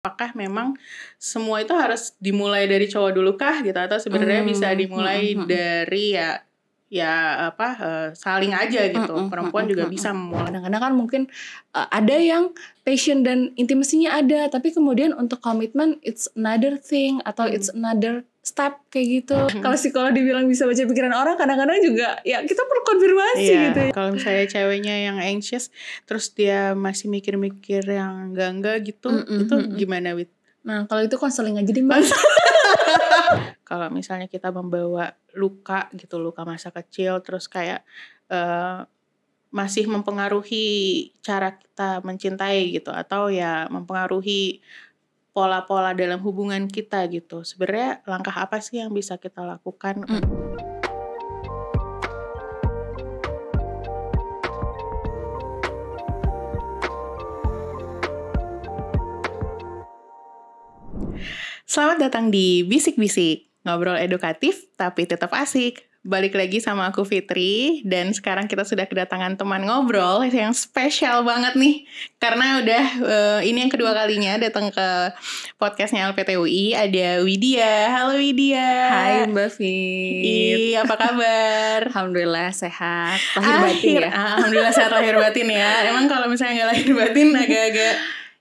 apakah memang semua itu harus dimulai dari cowok dulu kah gitu, atau sebenarnya bisa dimulai dari saling aja gitu. Perempuan juga bisa memulai. Kadang-kadang kan mungkin ada yang passion dan intimasinya ada, tapi kemudian untuk komitmen it's another thing atau it's another step kayak gitu. Kalau psikolog dibilang bisa baca pikiran orang, kadang-kadang juga ya kita perlu konfirmasi gitu. Kalau misalnya ceweknya yang anxious terus dia masih mikir-mikir yang enggak gitu, itu gimana, Wit? Nah, kalau itu konseling aja deh, Mbak. Kalau misalnya kita membawa luka gitu, luka masa kecil, terus kayak masih mempengaruhi cara kita mencintai gitu, atau ya mempengaruhi pola-pola dalam hubungan kita gitu. Sebenarnya langkah apa sih yang bisa kita lakukan? Selamat datang di Bisik-Bisik, ngobrol edukatif tapi tetap asik. Balik lagi sama aku Fitri, dan sekarang kita sudah kedatangan teman ngobrol yang spesial banget nih. Karena udah ini yang kedua kalinya datang ke podcastnya LPTUI, ada Widya. Halo Widya. Hai Mbak Fit. Apa kabar? Alhamdulillah sehat, lahir batin ya. Alhamdulillah sehat lahir batin ya. Emang kalau misalnya nggak lahir batin agak-agak...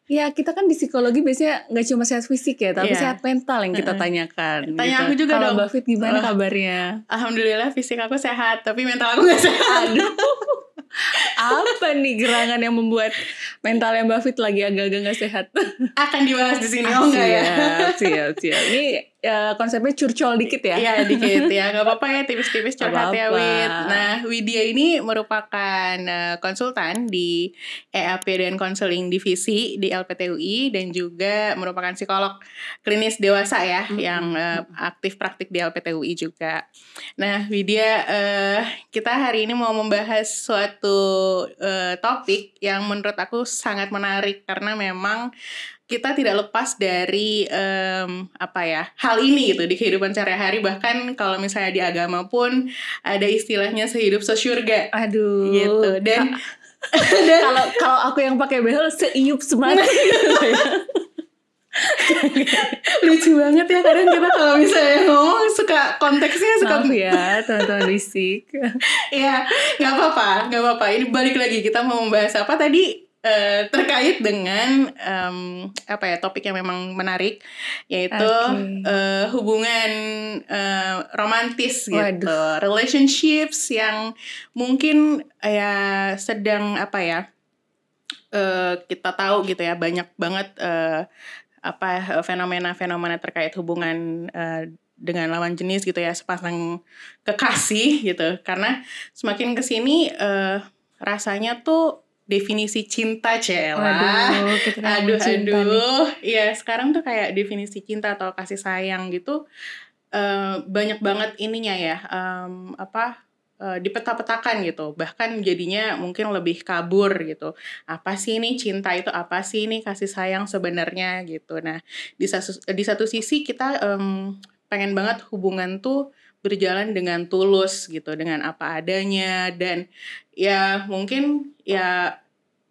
Ya kita kan di psikologi biasanya nggak cuma sehat fisik ya, tapi sehat mental yang kita tanyakan. Tanya gitu. aku juga Kalau dong. Mbak Fit gimana kabarnya? Alhamdulillah fisik aku sehat, tapi mental aku nggak sehat. Aduh, apa nih gerangan yang membuat mentalnya Mbak Fit lagi agak-agak nggak sehat? Akan dibahas di sini, enggak ya? Siap. Ini konsepnya curcol dikit ya? Iya dikit ya, nggak apa-apa ya, tipis-tipis curhat ya Wid. Nah, Widya ini merupakan konsultan di EAP dan konseling divisi di LPTUI, dan juga merupakan psikolog klinis dewasa ya, yang aktif praktik di LPTUI juga. Nah, Widya, kita hari ini mau membahas suatu topik yang menurut aku sangat menarik, karena memang kita tidak lepas dari hal ini gitu di kehidupan sehari-hari. Bahkan kalau misalnya di agama pun ada istilahnya sehidup sesyurga. Aduh. Gitu. Dan kalau aku yang pakai behel seiup semati. Lucu banget ya kadang kita kalau misalnya ngomong suka konteksnya suka. Maaf ya teman-teman bisik. Ya nggak apa-apa. Ini balik lagi, kita mau membahas apa tadi? Terkait dengan topik yang memang menarik, yaitu hubungan romantis gitu. Waduh. Relationships yang mungkin ya sedang kita tahu gitu ya, banyak banget fenomena-fenomena terkait hubungan dengan lawan jenis gitu ya, sepasang kekasih gitu. Karena semakin kesini rasanya tuh definisi cinta Aduh. Ya sekarang tuh kayak definisi cinta atau kasih sayang gitu banyak banget ininya ya, dipeta-petakan gitu. Bahkan jadinya mungkin lebih kabur gitu. Apa sih ini cinta itu, apa sih ini kasih sayang sebenarnya gitu. Nah, di satu sisi kita pengen banget hubungan tuh berjalan dengan tulus gitu, dengan apa adanya, dan ya mungkin ya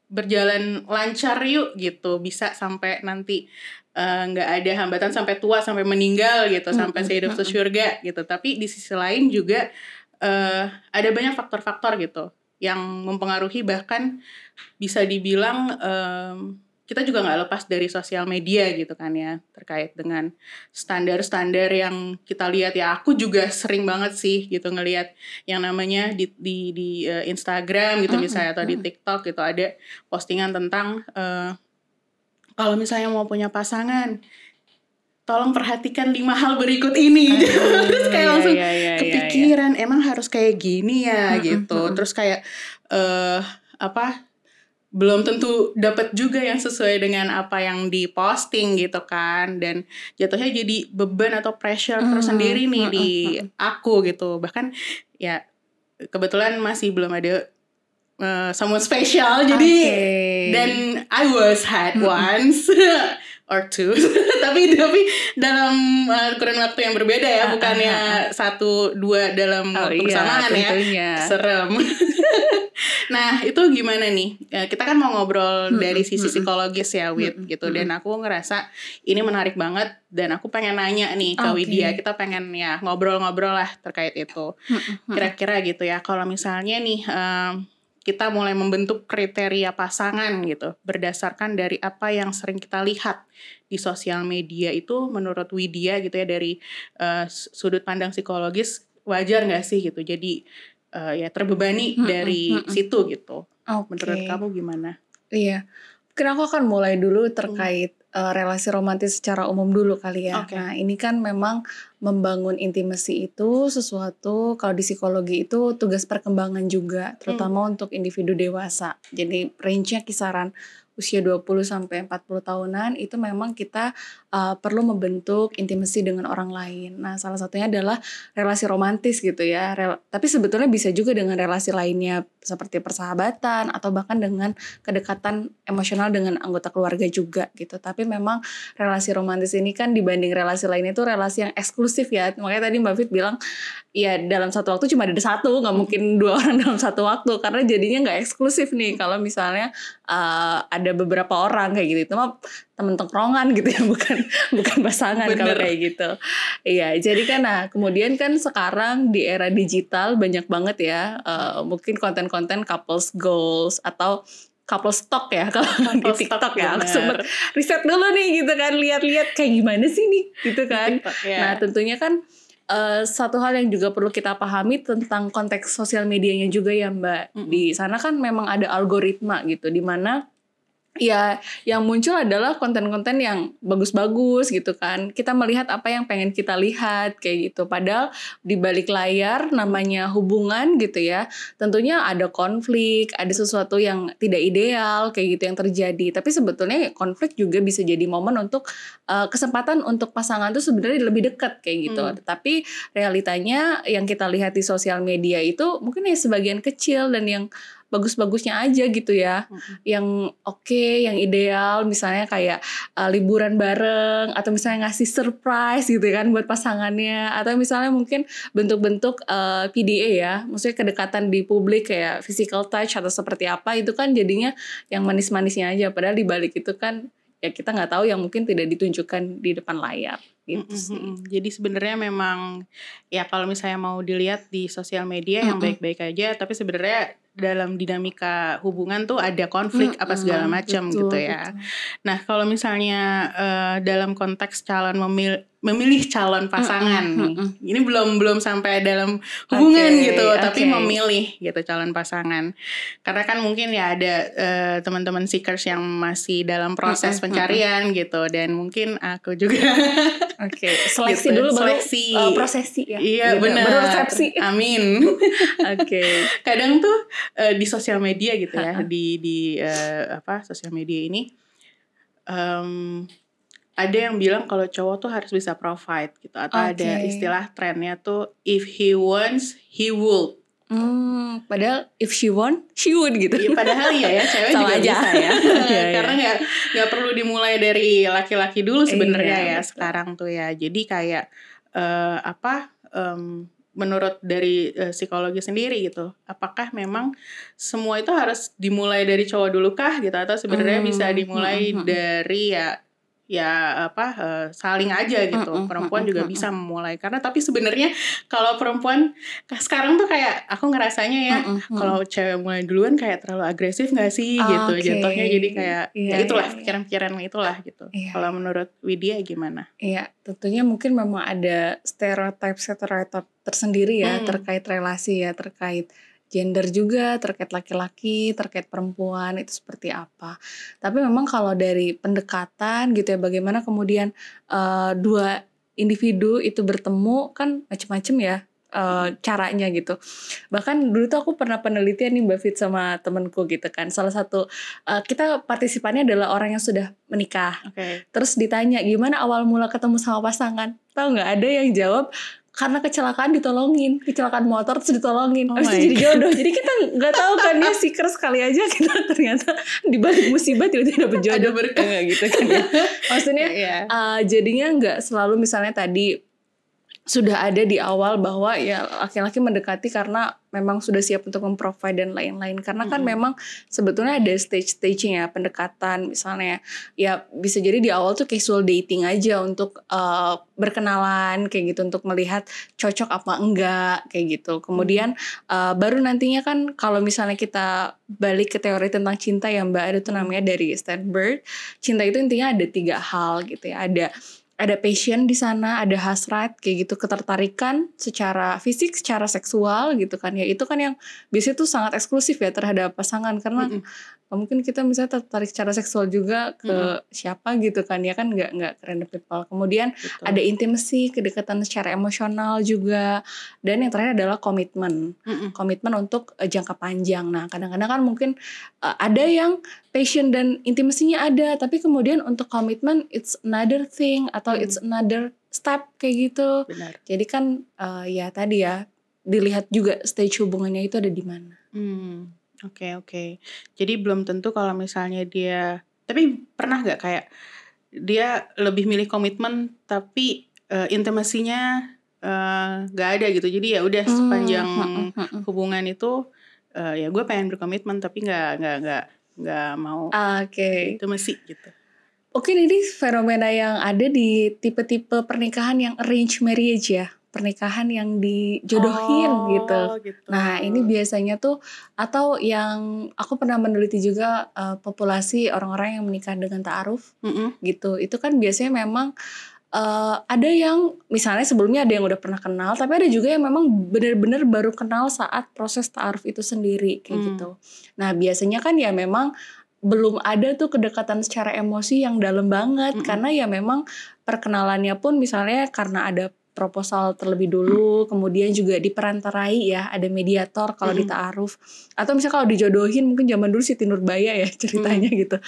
berjalan lancar yuk gitu, bisa sampai nanti nggak ada hambatan sampai tua, sampai meninggal gitu, sampai sehidup sesyurga gitu. Tapi di sisi lain juga ada banyak faktor-faktor gitu yang mempengaruhi, bahkan bisa dibilang kita juga nggak lepas dari sosial media gitu kan ya, terkait dengan standar-standar yang kita lihat ya. Aku juga sering banget sih gitu ngelihat yang namanya di Instagram gitu misalnya, atau di TikTok gitu ada postingan tentang kalau misalnya mau punya pasangan, tolong perhatikan 5 hal berikut ini. Terus kayak langsung kepikiran, emang harus kayak gini ya gitu. Terus kayak belum tentu dapat juga yang sesuai dengan apa yang diposting gitu kan, dan jatuhnya jadi beban atau pressure tersendiri nih di aku gitu. Bahkan ya kebetulan masih belum ada someone spesial, jadi dan I was had once or two tapi dalam kurun waktu yang berbeda ya, bukannya 1-2 dalam waktu bersamaan tentunya. ya, serem. Nah itu gimana nih, kita kan mau ngobrol dari sisi psikologis ya Wid gitu, dan aku ngerasa ini menarik banget dan aku pengen nanya nih ke Widya, kita pengen ya ngobrol-ngobrol lah terkait itu. Kira-kira gitu ya, kalau misalnya nih kita mulai membentuk kriteria pasangan gitu berdasarkan dari apa yang sering kita lihat di sosial media, itu menurut Widya gitu ya, dari sudut pandang psikologis wajar nggak sih gitu jadi ya terbebani dari situ gitu. Menurut kamu gimana? Iya, mungkin aku akan mulai dulu terkait relasi romantis secara umum dulu kali ya. Nah ini kan memang membangun intimasi itu sesuatu, kalau di psikologi itu tugas perkembangan juga, terutama untuk individu dewasa. Jadi range-nya kisaran usia 20-40 tahunan itu memang kita perlu membentuk intimasi dengan orang lain. Nah salah satunya adalah relasi romantis gitu ya. Tapi sebetulnya bisa juga dengan relasi lainnya seperti persahabatan atau bahkan dengan kedekatan emosional dengan anggota keluarga juga gitu. Tapi memang relasi romantis ini kan dibanding relasi lainnya itu relasi yang eksklusif ya. Makanya tadi Mbak Fit bilang ya dalam satu waktu cuma ada satu, nggak mungkin 2 orang dalam satu waktu, karena jadinya nggak eksklusif nih. Kalau misalnya ada beberapa orang kayak gitu, itu mah temen tongkrongan gitu ya, bukan pasangan. Kalau kayak gitu. Iya, jadi kan kemudian kan sekarang di era digital banyak banget ya mungkin konten-konten couples goals atau couple stock ya kalau di TikTok ya. Aku sempet riset dulu nih gitu kan, lihat-lihat kayak gimana sih nih gitu kan. Nah tentunya kan satu hal yang juga perlu kita pahami tentang konteks sosial medianya juga ya Mbak. Di sana kan memang ada algoritma gitu, di mana ya yang muncul adalah konten-konten yang bagus-bagus gitu kan. Kita melihat apa yang pengen kita lihat kayak gitu. Padahal di balik layar namanya hubungan gitu ya, tentunya ada konflik, ada sesuatu yang tidak ideal kayak gitu yang terjadi. Tapi sebetulnya konflik juga bisa jadi momen untuk kesempatan untuk pasangan tuh sebenarnya lebih dekat kayak gitu. Tapi realitanya yang kita lihat di sosial media itu mungkin ya sebagian kecil dan yang bagus-bagusnya aja gitu ya, yang yang ideal, misalnya kayak liburan bareng atau misalnya ngasih surprise gitu kan buat pasangannya, atau misalnya mungkin bentuk-bentuk PDA ya, maksudnya kedekatan di publik kayak physical touch atau seperti apa, itu kan jadinya yang manis-manisnya aja, padahal di balik itu kan ya kita nggak tahu yang mungkin tidak ditunjukkan di depan layar gitu sih. Jadi sebenarnya memang ya kalau misalnya mau dilihat di sosial media yang baik-baik aja, tapi sebenarnya dalam dinamika hubungan tuh ada konflik apa segala macam gitu ya. Nah kalau misalnya dalam konteks memilih calon pasangan nih, ini belum sampai dalam hubungan gitu, tapi memilih gitu calon pasangan. Karena kan mungkin ya ada teman-teman seekers yang masih dalam proses pencarian gitu, dan mungkin aku juga seleksi gitu. Dulu baru prosesi ya. Iya gitu. Benar. Baru resepsi. Amin. Kadang tuh di sosial media gitu ya, di sosial media ini ada yang bilang kalau cowok tuh harus bisa provide gitu, atau ada istilah trennya tuh if he wants he would. Padahal if she want she would gitu. Ya, padahal ya cewek juga aja. Bisa ya. Karena nggak perlu dimulai dari laki-laki dulu sebenarnya ya sekarang tuh ya. Jadi kayak menurut dari psikologi sendiri gitu, apakah memang semua itu harus dimulai dari cowok dulu kah gitu, atau sebenarnya bisa dimulai dari saling aja gitu, perempuan juga bisa memulai. Karena tapi sebenarnya kalau perempuan sekarang tuh kayak aku ngerasanya ya kalau cewek mulai duluan kayak terlalu agresif nggak sih gitu jatuhnya, jadi kayak itulah pikiran-pikiran itulah gitu. Kalau menurut Widya gimana? Iya, tentunya mungkin memang ada stereotip tersendiri ya terkait relasi ya, terkait gender juga, terkait laki-laki, terkait perempuan itu seperti apa. Tapi memang kalau dari pendekatan gitu ya, bagaimana kemudian dua individu itu bertemu kan macam-macam ya caranya gitu. Bahkan dulu tuh aku pernah penelitian nih Mbak Fit sama temenku gitu kan. Salah satu kita partisipannya adalah orang yang sudah menikah. Terus ditanya gimana awal mula ketemu sama pasangan. Tahu nggak, ada yang jawab karena kecelakaan motor terus ditolongin, Oh habis my itu jadi jodoh. Jadi kita nggak tahu kan dia seeker sekali aja kita ternyata di balik musibah tiba-tiba dapet jodoh. Ada berkah. Nggak gitu kan ya. Maksudnya Iya. jadinya nggak selalu misalnya tadi sudah ada di awal bahwa ya laki-laki mendekati karena memang sudah siap untuk memprovide dan lain-lain. Karena kan memang sebetulnya ada stage-stagenya pendekatan misalnya. Ya bisa jadi di awal tuh casual dating aja untuk berkenalan kayak gitu, untuk melihat cocok apa enggak kayak gitu. Kemudian baru nantinya kan kalau misalnya kita balik ke teori tentang cinta ya Mbak, ada tuh namanya dari Stanford. Cinta itu intinya ada 3 hal gitu ya. Ada passion di sana, ada hasrat kayak gitu, ketertarikan secara fisik, secara seksual gitu kan ya. Itu kan yang biasanya tuh sangat eksklusif ya terhadap pasangan, karena mungkin kita misalnya tertarik secara seksual juga ke siapa gitu kan ya, kan nggak random people. Kemudian ada intimacy, kedekatan secara emosional juga, dan yang terakhir adalah komitmen untuk jangka panjang. Nah kadang-kadang kan mungkin ada yang passion dan intimasinya ada, tapi kemudian untuk komitmen it's another thing atau it's another step kayak gitu. Benar. Jadi kan ya tadi ya dilihat juga stage hubungannya itu ada di mana. Oke. Jadi belum tentu kalau misalnya dia, tapi pernah nggak kayak dia lebih milih komitmen tapi intimasinya nggak ada gitu. Jadi ya udah sepanjang hubungan itu ya gue pengen berkomitmen tapi nggak mau intimasi gitu. Oke, ini fenomena yang ada di tipe-tipe pernikahan yang arranged marriage ya. Pernikahan yang dijodohin gitu. Nah ini biasanya tuh, atau yang aku pernah meneliti juga populasi orang-orang yang menikah dengan ta'aruf gitu. Itu kan biasanya memang ada yang misalnya sebelumnya ada yang udah pernah kenal, tapi ada juga yang memang benar-benar baru kenal saat proses ta'aruf itu sendiri kayak gitu. Nah biasanya kan ya memang belum ada tuh kedekatan secara emosi yang dalam banget, karena ya memang perkenalannya pun misalnya karena ada proposal terlebih dulu, kemudian juga diperantarai ya, ada mediator kalau di ta'aruf, atau misalnya kalau dijodohin mungkin zaman dulu Siti Nurbaya ya ceritanya gitu,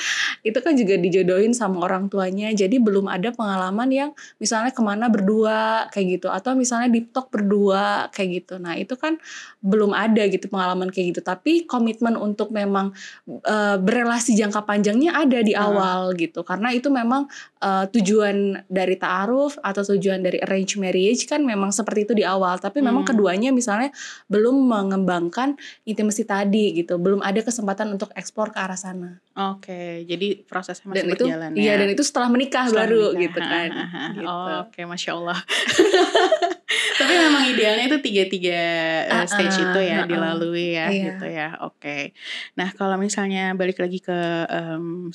itu kan juga dijodohin sama orang tuanya, jadi belum ada pengalaman yang misalnya kemana berdua kayak gitu, atau misalnya di talk berdua kayak gitu. Nah itu kan belum ada gitu pengalaman kayak gitu, tapi komitmen untuk memang berelasi jangka panjangnya ada di awal gitu, karena itu memang tujuan dari ta'aruf atau tujuan dari arranged marriage kan memang seperti itu di awal, tapi memang keduanya misalnya belum mengembangkan intimasi tadi gitu, belum ada kesempatan untuk eksplor ke arah sana. Oke, jadi prosesnya masih berjalan ya. Iya, dan itu setelah menikah baru gitu kan. Gitu. Oke, Masya Allah. Tapi memang idealnya itu tiga stage itu ya dilalui ya gitu ya. Oke. Nah kalau misalnya balik lagi ke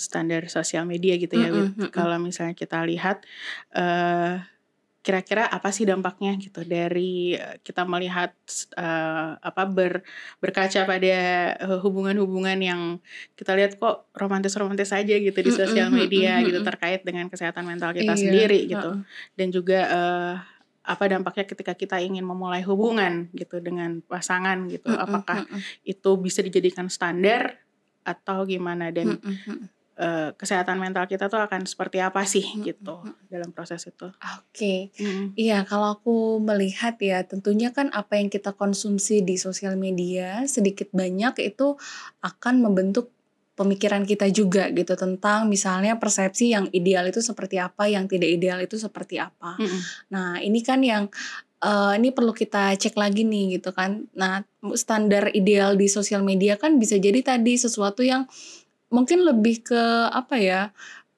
standar sosial media gitu ya, kalau misalnya kita lihat kira-kira apa sih dampaknya gitu dari kita melihat berkaca pada hubungan-hubungan yang kita lihat kok romantis-romantis aja gitu di sosial media gitu, terkait dengan kesehatan mental kita sendiri gitu, dan juga apa dampaknya ketika kita ingin memulai hubungan gitu dengan pasangan gitu, apakah itu bisa dijadikan standar atau gimana, dan kesehatan mental kita tuh akan seperti apa sih gitu dalam proses itu. Oke. Iya, kalau aku melihat ya tentunya kan apa yang kita konsumsi di sosial media sedikit banyak itu akan membentuk pemikiran kita juga gitu, tentang misalnya persepsi yang ideal itu seperti apa, yang tidak ideal itu seperti apa. Nah ini kan yang ini perlu kita cek lagi nih gitu kan. Nah standar ideal di sosial media kan bisa jadi tadi sesuatu yang mungkin lebih ke apa ya,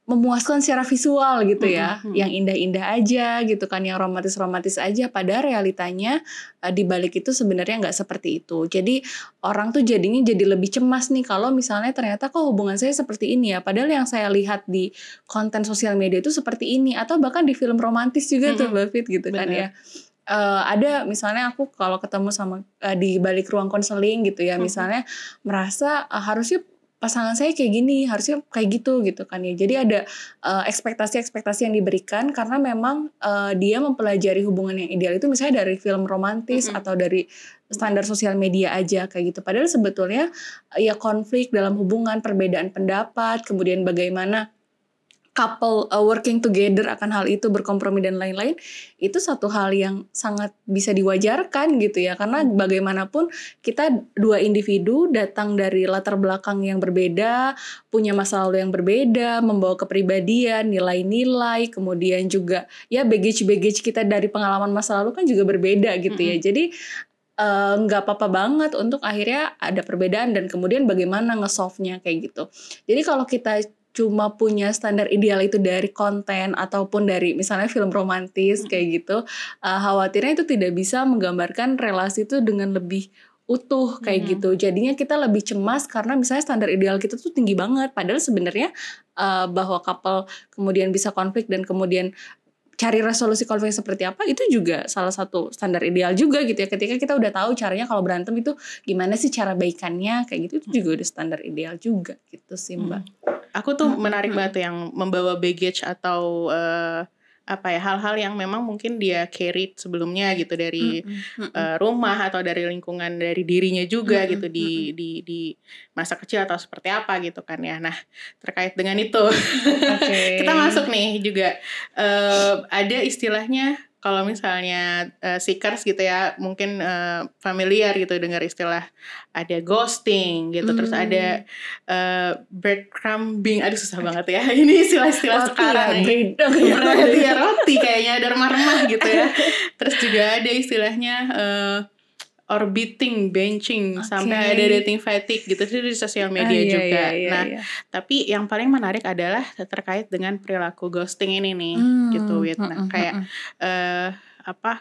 memuaskan secara visual gitu ya, yang indah-indah aja gitu kan, yang romantis-romantis aja, padahal realitanya di balik itu sebenarnya nggak seperti itu. Jadi orang tuh jadinya jadi lebih cemas nih kalau misalnya ternyata kok hubungan saya seperti ini ya, padahal yang saya lihat di konten sosial media itu seperti ini, atau bahkan di film romantis juga tuh Mbak Fit gitu kan ya. Ada misalnya aku kalau ketemu sama di balik ruang konseling gitu ya, misalnya merasa harusnya pasangan saya kayak gini, harusnya kayak gitu kan ya. Jadi ada ekspektasi-ekspektasi yang diberikan karena memang dia mempelajari hubungan yang ideal itu misalnya dari film romantis atau dari standar sosial media aja kayak gitu. Padahal sebetulnya ya konflik dalam hubungan, perbedaan pendapat, kemudian bagaimana couple working together akan hal itu, berkompromi dan lain-lain, itu satu hal yang sangat bisa diwajarkan gitu ya, karena bagaimanapun kita dua individu datang dari latar belakang yang berbeda, punya masa lalu yang berbeda, membawa kepribadian, nilai-nilai, kemudian juga ya baggage kita dari pengalaman masa lalu kan juga berbeda gitu ya. Jadi nggak apa-apa banget untuk akhirnya ada perbedaan dan kemudian bagaimana nge-solve-nya kayak gitu. Jadi kalau kita cuma punya standar ideal itu dari konten ataupun dari misalnya film romantis kayak gitu, khawatirnya itu tidak bisa menggambarkan relasi itu dengan lebih utuh kayak gitu. Jadinya kita lebih cemas karena misalnya standar ideal kita tuh tinggi banget, padahal sebenarnya bahwa couple kemudian bisa konflik dan kemudian cari resolusi konflik seperti apa itu juga salah satu standar ideal juga gitu ya. Ketika kita udah tahu caranya kalau berantem itu gimana sih cara baikannya kayak gitu, itu juga udah standar ideal juga gitu sih Mbak. Aku tuh menarik banget tuh yang membawa baggage atau hal-hal yang memang mungkin dia carry sebelumnya gitu dari rumah atau dari lingkungan dari dirinya juga gitu di masa kecil atau seperti apa gitu kan ya. Nah, terkait dengan itu kita masuk nih juga ada istilahnya kalau misalnya seekers gitu ya mungkin familiar gitu dengar istilah ada ghosting gitu, terus ada breadcrumbing, aduh susah banget ya ini istilah-istilah sekarang ya roti kayaknya ada remah-remah gitu ya. Terus juga ada istilahnya orbiting, benching, sampai ada dating fatigue gitu itu di sosial media juga. Tapi yang paling menarik adalah terkait dengan perilaku ghosting ini nih gitu Wit. Nah, kayak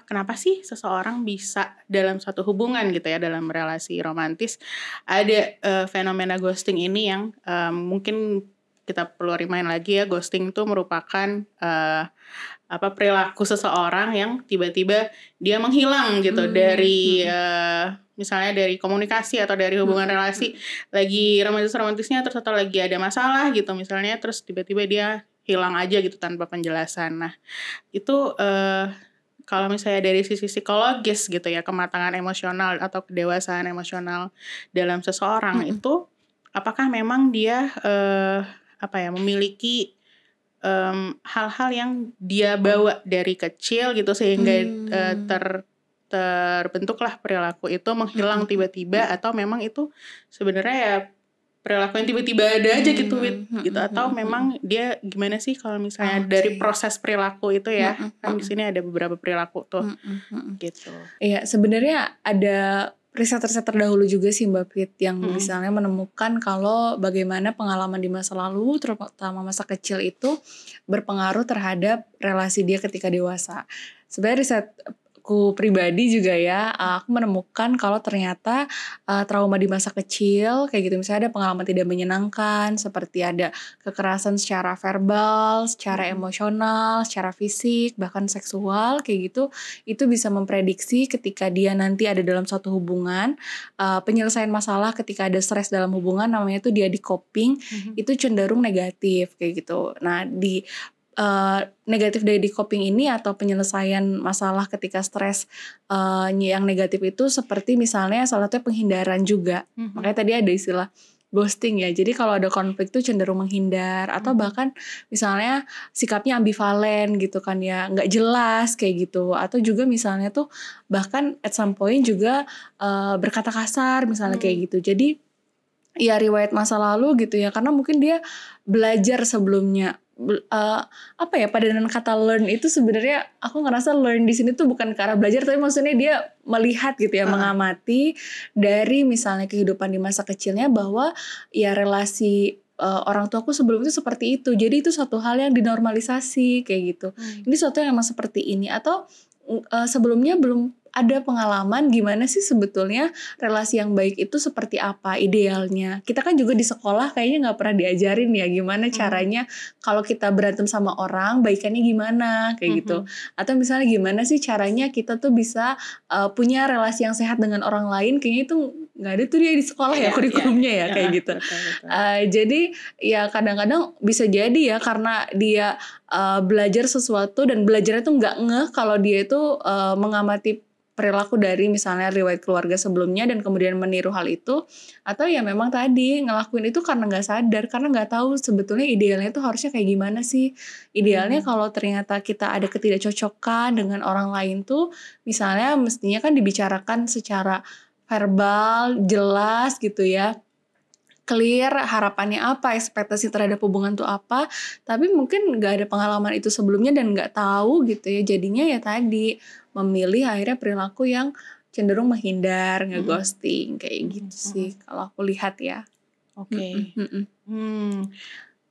kenapa sih seseorang bisa dalam suatu hubungan gitu ya, dalam relasi romantis ada fenomena ghosting ini yang mungkin kita perlu remind lagi ya, ghosting itu merupakan perilaku seseorang yang tiba-tiba dia menghilang gitu dari misalnya dari komunikasi atau dari hubungan relasi, lagi romantis-romantisnya terus atau lagi ada masalah gitu misalnya, terus tiba-tiba dia hilang aja gitu tanpa penjelasan. Nah itu kalau misalnya dari sisi psikologis gitu ya, kematangan emosional atau kedewasaan emosional dalam seseorang itu apakah memang dia memiliki hal-hal yang dia bawa dari kecil gitu sehingga terbentuklah perilaku itu menghilang tiba-tiba, atau memang itu sebenarnya ya perilaku yang tiba-tiba ada aja gitu gitu, atau memang dia gimana sih kalau misalnya dari proses perilaku itu ya, kan di sini ada beberapa perilaku tuh gitu. Iya, sebenarnya ada riset-riset terdahulu juga sih Mbak Prit yang misalnya menemukan kalau bagaimana pengalaman di masa lalu terutama masa kecil itu berpengaruh terhadap relasi dia ketika dewasa. Sebenarnya risetku pribadi juga ya, aku menemukan kalau ternyata trauma di masa kecil kayak gitu, misalnya ada pengalaman tidak menyenangkan seperti ada kekerasan secara verbal, secara emosional, secara fisik, bahkan seksual kayak gitu, itu bisa memprediksi ketika dia nanti ada dalam suatu hubungan, penyelesaian masalah ketika ada stres dalam hubungan, namanya itu dia di coping, itu cenderung negatif kayak gitu. Nah di negatif dari coping ini atau penyelesaian masalah ketika stres yang negatif itu seperti misalnya salah satunya penghindaran juga. Makanya tadi ada istilah ghosting ya. Jadi kalau ada konflik tuh cenderung menghindar atau bahkan misalnya sikapnya ambivalen gitu kan ya, nggak jelas kayak gitu. Atau juga misalnya tuh bahkan at some point juga berkata kasar misalnya kayak gitu. Jadi ya riwayat masa lalu gitu ya, karena mungkin dia belajar sebelumnya. Padanan kata learn itu sebenarnya aku ngerasa learn di sini tuh bukan ke arah belajar, tapi maksudnya dia melihat gitu ya, mengamati dari misalnya kehidupan di masa kecilnya bahwa ya relasi orang tuaku sebelum itu seperti itu, jadi itu suatu hal yang dinormalisasi kayak gitu. Ini suatu yang emang seperti ini, atau sebelumnya belum ada pengalaman gimana sih sebetulnya relasi yang baik itu seperti apa idealnya. Kita kan juga di sekolah kayaknya nggak pernah diajarin ya gimana caranya kalau kita berantem sama orang baikannya gimana kayak gitu. Atau misalnya gimana sih caranya kita tuh bisa punya relasi yang sehat dengan orang lain, kayaknya itu nggak ada tuh dia di sekolah ya kurikulumnya ya kayak gitu. Betul. Jadi ya kadang-kadang bisa jadi ya karena dia belajar sesuatu dan belajarnya tuh nggak ngeh kalau dia itu mengamati perilaku dari misalnya riwayat keluarga sebelumnya dan kemudian meniru hal itu, atau ya memang tadi ngelakuin itu karena nggak sadar, karena nggak tahu sebetulnya idealnya itu harusnya kayak gimana sih. Idealnya kalau ternyata kita ada ketidakcocokan dengan orang lain tuh, misalnya mestinya kan dibicarakan secara verbal, jelas gitu ya, clear harapannya apa, ekspektasi terhadap hubungan tuh apa, tapi mungkin nggak ada pengalaman itu sebelumnya dan nggak tahu gitu ya, jadinya ya tadi memilih akhirnya perilaku yang cenderung menghindar, ngeghosting kayak gitu sih kalau aku lihat ya. Oke.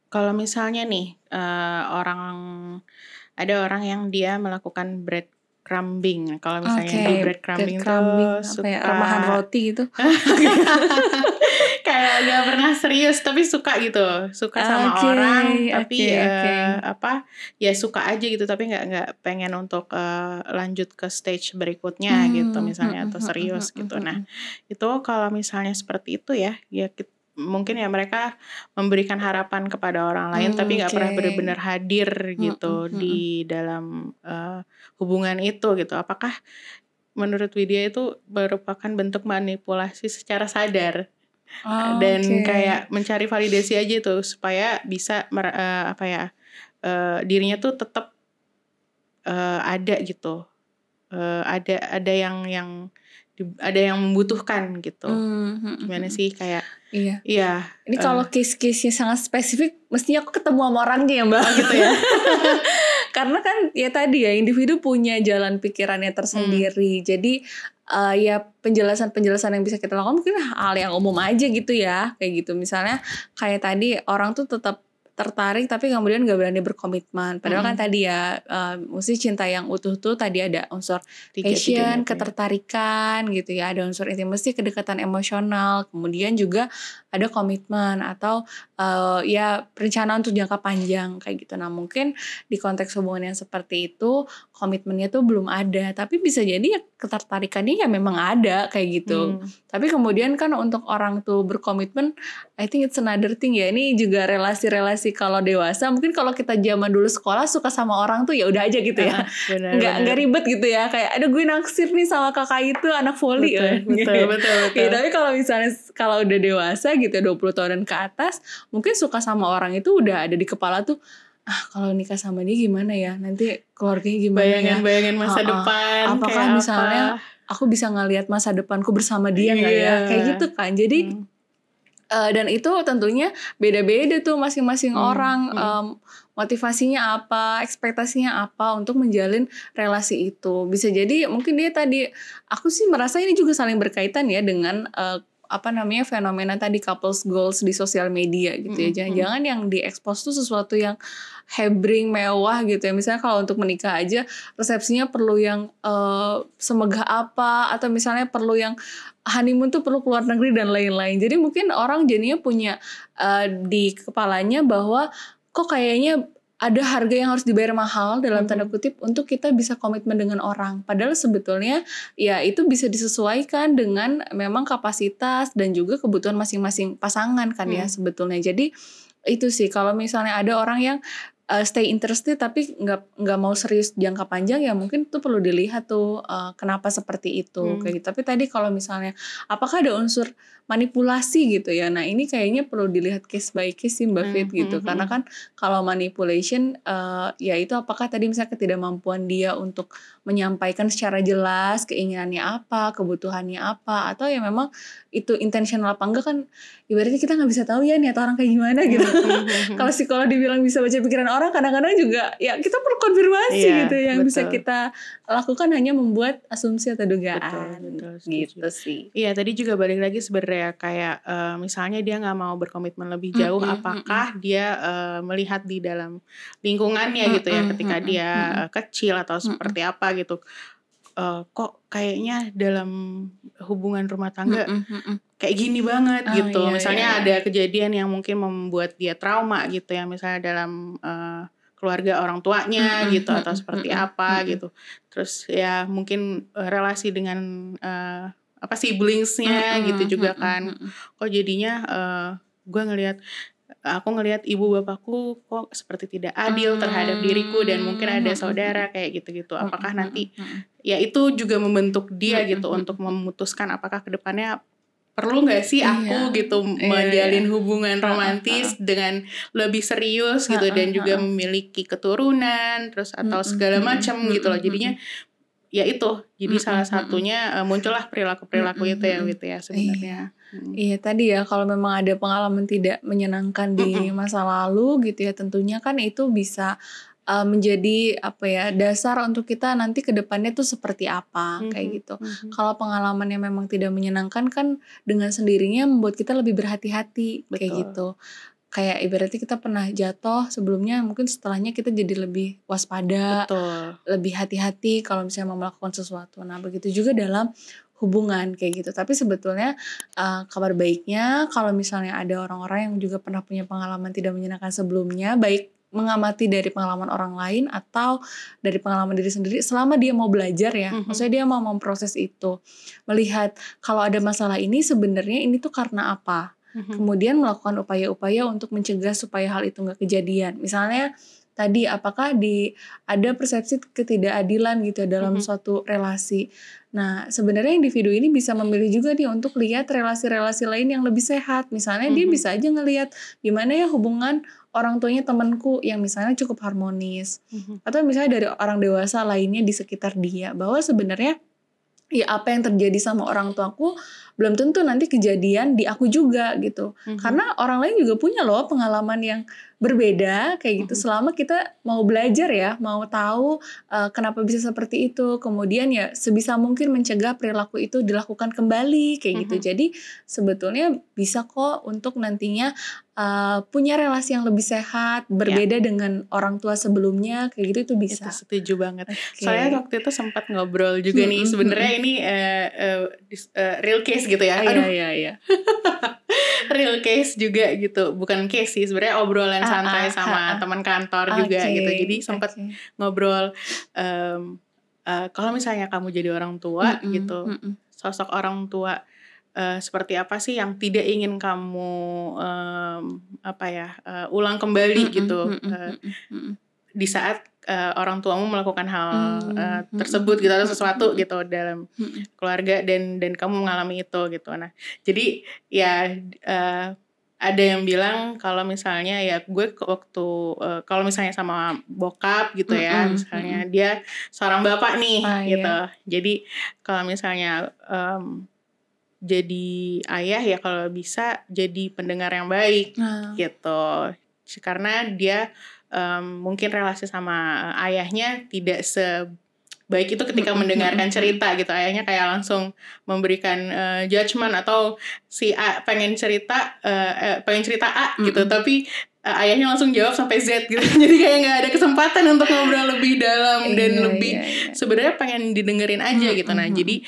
Kalau misalnya nih ada orang yang dia melakukan breadcrumbing. Kalau misalnya di breadcrumbing tuh apa ya, remahan roti gitu. Kayak gak pernah serius tapi suka gitu, suka sama orang tapi ya suka aja gitu tapi nggak pengen untuk lanjut ke stage berikutnya gitu misalnya atau serius gitu. Nah itu kalau misalnya seperti itu ya mungkin ya mereka memberikan harapan kepada orang lain tapi nggak pernah benar-benar hadir gitu di dalam hubungan itu gitu. Apakah menurut Widya itu merupakan bentuk manipulasi secara sadar? Dan kayak mencari validasi aja tuh supaya bisa dirinya tuh tetap ada gitu, ada yang membutuhkan gitu. Gimana sih kayak iya. Ini kalau case-case-nya sangat spesifik mestinya aku ketemu sama orangnya ya Mbak. Gitu ya. Karena kan ya tadi ya individu punya jalan pikirannya tersendiri. Jadi ya penjelasan yang bisa kita lakukan mungkin hal yang umum aja gitu ya. Kayak gitu misalnya kayak tadi orang tuh tetap tertarik tapi kemudian gak berani berkomitmen. Padahal kan tadi ya mesti cinta yang utuh tuh tadi ada unsur passion, ketertarikan gitu ya, ada unsur intimasi, kedekatan emosional, kemudian juga ada komitmen atau ya perencanaan untuk jangka panjang kayak gitu. Nah mungkin di konteks hubungan yang seperti itu komitmennya tuh belum ada, tapi bisa jadi ya ketertarikannya ya memang ada kayak gitu. Tapi kemudian kan untuk orang tuh berkomitmen, I think it's another thing ya. Ini juga relasi-relasi kalau dewasa. Mungkin kalau kita zaman dulu sekolah suka sama orang tuh ya udah aja gitu ya. Nggak ribet gitu ya. Kayak aduh gue naksir nih sama kakak itu anak voli. Betul. Ya, tapi kalau misalnya kalau udah dewasa gitu 20 tahunan ke atas, mungkin suka sama orang itu udah ada di kepala tuh. Kalau nikah sama dia gimana ya? Nanti keluarganya gimana bayangin masa depan. Apakah misalnya aku bisa ngelihat masa depanku bersama dia nggak ya? Kayak gitu kan. Jadi dan itu tentunya beda-beda tuh masing-masing orang motivasinya apa, ekspektasinya apa untuk menjalin relasi itu. Bisa jadi mungkin dia tadi, aku sih merasa ini juga saling berkaitan ya dengan fenomena tadi couples goals di sosial media gitu ya. Jangan-jangan yang diekspos tuh sesuatu yang hebring, mewah gitu ya. Misalnya kalau untuk menikah aja resepsinya perlu yang semegah apa, atau misalnya perlu yang honeymoon tuh perlu keluar negeri dan lain-lain. Jadi mungkin orang jadinya punya di kepalanya bahwa kok kayaknya ada harga yang harus dibayar mahal dalam tanda kutip untuk kita bisa komitmen dengan orang. Padahal sebetulnya ya itu bisa disesuaikan dengan memang kapasitas dan juga kebutuhan masing-masing pasangan kan ya sebetulnya. Jadi itu sih kalau misalnya ada orang yang stay interested tapi nggak mau serius jangka panjang ya mungkin tuh perlu dilihat tuh kenapa seperti itu kayak gitu. Tapi tadi kalau misalnya apakah ada unsur manipulasi gitu ya, nah ini kayaknya perlu dilihat case by case sih Mbak Fit gitu. Karena kan kalau manipulation ya itu apakah tadi misalnya ketidakmampuan dia untuk menyampaikan secara jelas keinginannya apa, kebutuhannya apa, atau ya memang itu intentional apa enggak kan ibaratnya kita nggak bisa tahu ya niat orang kayak gimana gitu. Kalau psikolog dibilang bisa baca pikiran orang, kadang-kadang juga ya kita perlu konfirmasi gitu. Yang bisa kita lakukan hanya membuat asumsi atau dugaan. Betul, gitu sih. Iya, tadi juga balik lagi sebenarnya kayak misalnya dia nggak mau berkomitmen lebih jauh, apakah dia melihat di dalam lingkungannya gitu ya ketika dia kecil atau seperti apa gitu. Kok kayaknya dalam hubungan rumah tangga kayak gini banget gitu. Misalnya ada kejadian yang mungkin membuat dia trauma gitu ya, misalnya dalam keluarga orang tuanya gitu atau seperti apa gitu. Terus ya mungkin relasi dengan siblingsnya gitu juga kan. Kok jadinya gue ngelihat aku ngelihat ibu bapakku kok seperti tidak adil terhadap diriku dan mungkin ada saudara kayak gitu-gitu. Apakah nanti ya itu juga membentuk dia gitu untuk memutuskan apakah kedepannya perlu nggak sih aku gitu menjalin hubungan romantis dengan lebih serius gitu dan juga memiliki keturunan terus atau segala macam gitu loh. Jadinya ya itu jadi salah satunya muncullah perilaku-perilaku itu ya Wit ya sebenarnya. Iya tadi ya kalau memang ada pengalaman tidak menyenangkan di masa lalu gitu ya tentunya kan itu bisa menjadi apa ya dasar untuk kita nanti ke depannya tuh seperti apa kayak gitu. Kalau pengalaman yang memang tidak menyenangkan kan dengan sendirinya membuat kita lebih berhati-hati kayak gitu. Kayak ibaratnya kita pernah jatuh sebelumnya mungkin setelahnya kita jadi lebih waspada, lebih hati-hati kalau misalnya mau melakukan sesuatu. Nah begitu juga dalam hubungan kayak gitu. Tapi sebetulnya kabar baiknya kalau misalnya ada orang-orang yang juga pernah punya pengalaman tidak menyenangkan sebelumnya, baik mengamati dari pengalaman orang lain atau dari pengalaman diri sendiri selama dia mau belajar ya. Maksudnya dia mau memproses itu. Melihat kalau ada masalah ini sebenarnya ini tuh karena apa. Kemudian melakukan upaya-upaya untuk mencegah supaya hal itu nggak kejadian. Misalnya tadi apakah ada persepsi ketidakadilan gitu dalam suatu relasi. Nah sebenarnya individu ini bisa memilih juga nih untuk lihat relasi-relasi lain yang lebih sehat. Misalnya dia bisa aja ngelihat gimana ya hubungan orang tuanya temanku yang misalnya cukup harmonis. Atau misalnya dari orang dewasa lainnya di sekitar dia. Bahwa sebenarnya ya apa yang terjadi sama orang tuaku belum tentu nanti kejadian di aku juga gitu. Karena orang lain juga punya loh pengalaman yang berbeda kayak gitu. Selama kita mau belajar ya, mau tahu kenapa bisa seperti itu. Kemudian ya sebisa mungkin mencegah perilaku itu dilakukan kembali kayak gitu. Jadi sebetulnya bisa kok untuk nantinya punya relasi yang lebih sehat, berbeda dengan orang tua sebelumnya kayak gitu itu bisa. Itu setuju banget. Soalnya waktu itu sempat ngobrol juga nih sebenarnya ini real case gitu ya. Iya. Real case juga gitu, bukan case sih sebenarnya obrolan santai sama teman kantor juga gitu. Jadi sempat ngobrol kalau misalnya kamu jadi orang tua gitu, sosok orang tua seperti apa sih yang tidak ingin kamu ulang kembali gitu di saat orang tuamu melakukan hal tersebut gitu atau sesuatu gitu dalam keluarga dan kamu mengalami itu gitu. Nah jadi ya ada yang bilang kalau misalnya ya gue waktu kalau misalnya sama bokap gitu ya misalnya dia seorang bapak nih gitu. Jadi kalau misalnya jadi ayah ya kalau bisa jadi pendengar yang baik gitu. Karena dia mungkin relasi sama ayahnya tidak sebaik itu ketika mendengarkan cerita gitu. Ayahnya kayak langsung memberikan judgement atau si A pengen cerita A gitu, tapi ayahnya langsung jawab sampai Z gitu. Jadi kayak nggak ada kesempatan untuk ngobrol lebih dalam dan lebih sebenarnya pengen didengerin aja gitu. Nah jadi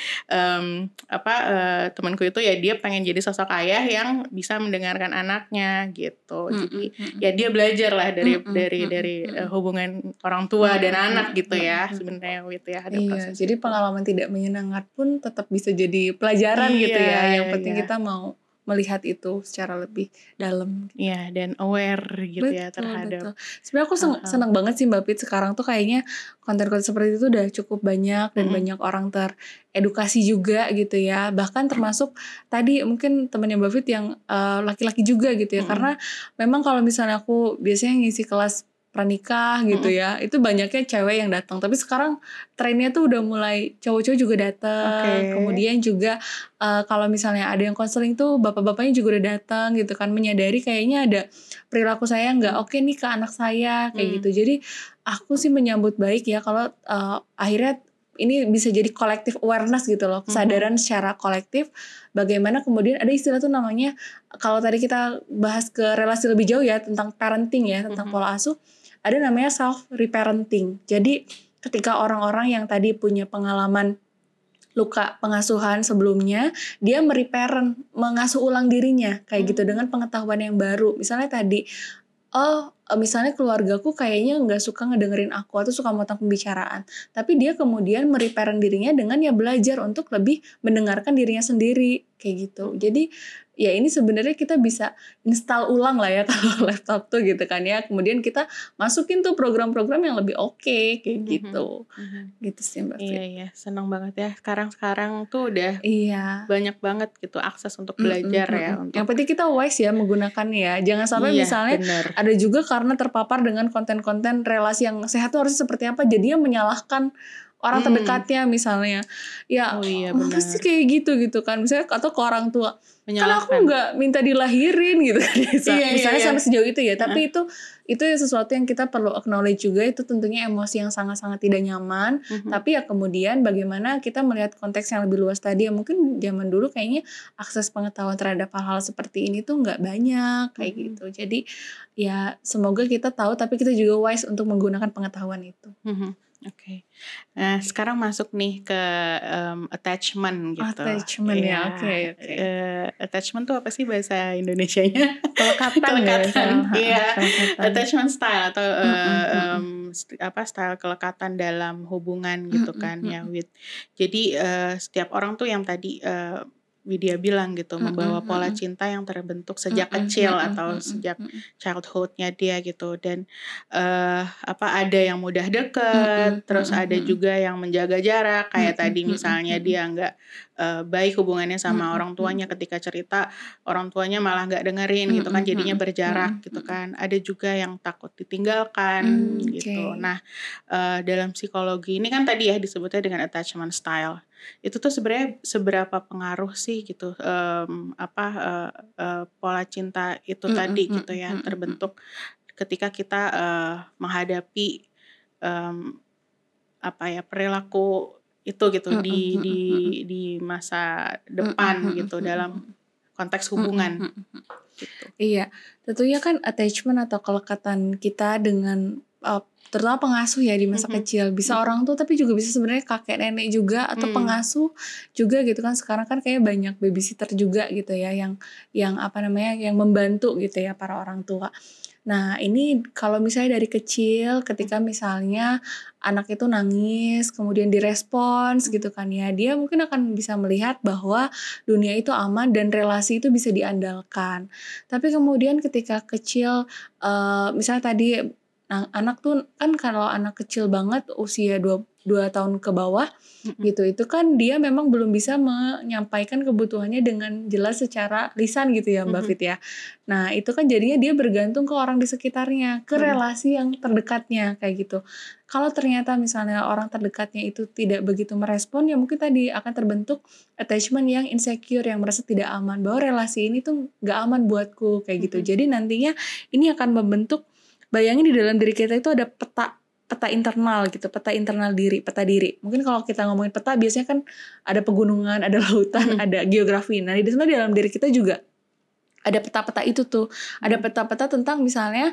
temanku itu ya dia pengen jadi sosok ayah yang bisa mendengarkan anaknya gitu. Jadi ya dia belajar lah dari hubungan orang tua dan anak gitu ya sebenarnya gitu ya ada proses. Jadi pengalaman tidak menyenangkan pun tetap bisa jadi pelajaran gitu ya. Yang penting kita mau melihat itu secara lebih dalam. Iya, dan aware gitu ya terhadap. Sebenarnya aku senang banget sih Mbak Pit sekarang tuh kayaknya konten-konten seperti itu udah cukup banyak dan banyak orang teredukasi juga gitu ya. Bahkan termasuk tadi mungkin temannya Mbak Pit yang laki-laki juga gitu ya. Karena memang kalau misalnya aku biasanya ngisi kelas pranikah gitu ya, itu banyaknya cewek yang datang. Tapi sekarang trennya tuh udah mulai cowok-cowok juga datang. Kemudian juga kalau misalnya ada yang konseling tuh bapak-bapaknya juga udah datang gitu kan, menyadari kayaknya ada perilaku saya nggak oke nih ke anak saya kayak gitu. Jadi aku sih menyambut baik ya kalau akhirnya ini bisa jadi collective awareness gitu loh, kesadaran secara kolektif. Bagaimana kemudian ada istilah tuh namanya, kalau tadi kita bahas ke relasi lebih jauh ya tentang parenting ya, tentang pola asuh, ada namanya self reparenting. Jadi ketika orang-orang yang tadi punya pengalaman luka pengasuhan sebelumnya, dia mengasuh ulang dirinya kayak gitu dengan pengetahuan yang baru. Misalnya tadi misalnya keluargaku kayaknya nggak suka ngedengerin aku atau suka motong pembicaraan, tapi dia kemudian mereparent dirinya dengan ya belajar untuk lebih mendengarkan dirinya sendiri kayak gitu. Jadi ya ini sebenarnya kita bisa install ulang lah ya kalau laptop tuh gitu kan ya. Kemudian kita masukin tuh program-program yang lebih oke kayak gitu. Gitu sih Mbak Fit. Iya, senang banget ya. Sekarang tuh udah Iya. banyak banget gitu akses untuk belajar ya. Yang penting kita wise ya menggunakannya ya. Jangan sampai Iya, misalnya bener. ada juga karena terpapar dengan konten-konten relasi yang sehat itu harusnya seperti apa, jadinya menyalahkan orang terdekatnya misalnya. Ya, Oh iya, kenapa sih kayak gitu kan. Misalnya atau ke orang tua. Kan aku Menyalahkan. nggak minta dilahirin gitu kan. Misalnya Iya. sampai sejauh itu ya. Tapi itu sesuatu yang kita perlu acknowledge juga. Itu tentunya emosi yang sangat-sangat tidak nyaman. Tapi ya kemudian bagaimana kita melihat konteks yang lebih luas tadi. Ya mungkin zaman dulu kayaknya akses pengetahuan terhadap hal-hal seperti ini tuh nggak banyak kayak gitu. Jadi ya semoga kita tahu tapi kita juga wise untuk menggunakan pengetahuan itu. Oke. Nah, sekarang masuk nih ke attachment gitu. Attachment ya, oke. Attachment tuh apa sih bahasa Indonesianya? Kelekatan. Iya. Attachment style atau style kelekatan dalam hubungan gitu kan ya, Wid. Jadi setiap orang tuh yang tadi Widya bilang gitu, membawa pola cinta yang terbentuk sejak kecil atau sejak childhoodnya dia gitu. Dan ada yang mudah deket, terus ada juga yang menjaga jarak, kayak tadi misalnya dia nggak baik hubungannya sama orang tuanya, ketika cerita orang tuanya malah nggak dengerin gitu kan, jadinya berjarak gitu kan. Ada juga yang takut ditinggalkan gitu. Nah, dalam psikologi ini kan tadi ya disebutnya dengan attachment style. Itu tuh sebenarnya seberapa pengaruh sih gitu pola cinta itu tadi gitu ya terbentuk ketika kita menghadapi perilaku itu gitu di masa depan gitu dalam konteks hubungan gitu. Iya, tentunya kan attachment atau kelekatan kita dengan terutama pengasuh ya di masa kecil, bisa orang tua tapi juga bisa sebenarnya kakek nenek juga atau pengasuh juga gitu kan. Sekarang kan kayak banyak babysitter juga gitu ya yang yang membantu gitu ya para orang tua. Nah ini kalau misalnya dari kecil ketika misalnya anak itu nangis kemudian direspons gitu kan ya, dia mungkin akan bisa melihat bahwa dunia itu aman dan relasi itu bisa diandalkan. Tapi kemudian ketika kecil misalnya tadi anak tuh kan kalau anak kecil banget usia 2 tahun ke bawah gitu, itu kan dia memang belum bisa menyampaikan kebutuhannya dengan jelas secara lisan gitu ya Mbak Fit ya. Nah itu kan jadinya dia bergantung ke orang di sekitarnya, ke relasi yang terdekatnya kayak gitu. Kalau ternyata misalnya orang terdekatnya itu tidak begitu merespon, ya mungkin tadi akan terbentuk attachment yang insecure, yang merasa tidak aman, bahwa relasi ini tuh gak aman buatku kayak gitu. Jadi nantinya ini akan membentuk, bayangin di dalam diri kita itu ada peta internal gitu, peta internal diri, peta diri. Mungkin kalau kita ngomongin peta biasanya kan ada pegunungan, ada lautan, ada geografi. Nah, di dalam diri kita juga ada peta-peta itu tuh. Ada peta-peta tentang misalnya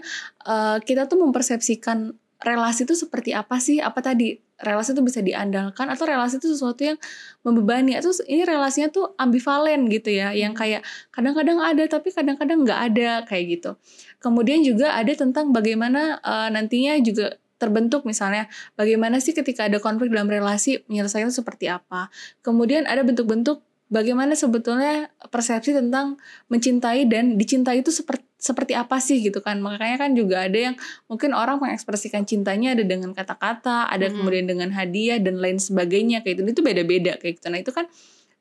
kita tuh mempersepsikan relasi itu seperti apa sih? Apa tadi? Relasi itu bisa diandalkan atau relasi itu sesuatu yang membebani, atau ini relasinya tuh ambivalen gitu ya, yang kayak kadang-kadang ada tapi kadang-kadang nggak ada kayak gitu. Kemudian juga ada tentang bagaimana nantinya juga terbentuk misalnya bagaimana sih ketika ada konflik dalam relasi menyelesaikan seperti apa. Kemudian ada bentuk-bentuk bagaimana sebetulnya persepsi tentang mencintai dan dicintai itu seperti apa sih gitu kan. Makanya kan juga ada yang mungkin orang mengekspresikan cintanya ada dengan kata-kata, ada kemudian dengan hadiah dan lain sebagainya kayak itu beda-beda kayak gitu. Nah itu kan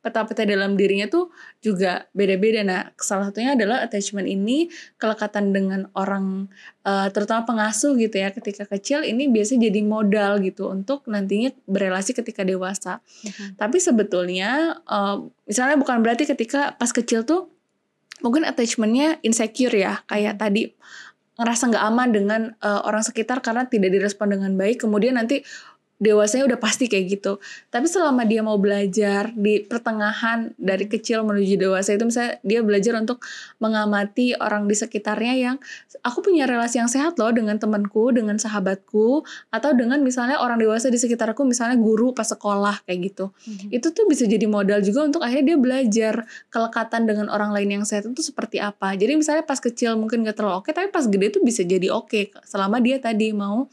peta-peta dalam dirinya tuh juga beda-beda. Nah salah satunya adalah attachment ini, kelekatan dengan orang terutama pengasuh gitu ya ketika kecil, ini biasanya jadi modal gitu untuk nantinya berelasi ketika dewasa. Tapi sebetulnya misalnya bukan berarti ketika pas kecil tuh mungkin attachmentnya insecure ya, kayak tadi ngerasa nggak aman dengan orang sekitar karena tidak direspon dengan baik, kemudian nanti dewasanya udah pasti kayak gitu. Tapi selama dia mau belajar di pertengahan dari kecil menuju dewasa itu, misalnya dia belajar untuk mengamati orang di sekitarnya yang aku punya relasi yang sehat loh dengan temanku, dengan sahabatku, atau dengan misalnya orang dewasa di sekitarku, misalnya guru pas sekolah kayak gitu. Itu tuh bisa jadi modal juga untuk akhirnya dia belajar kelekatan dengan orang lain yang sehat itu seperti apa. Jadi misalnya pas kecil mungkin gak terlalu oke, tapi pas gede tuh bisa jadi oke selama dia tadi mau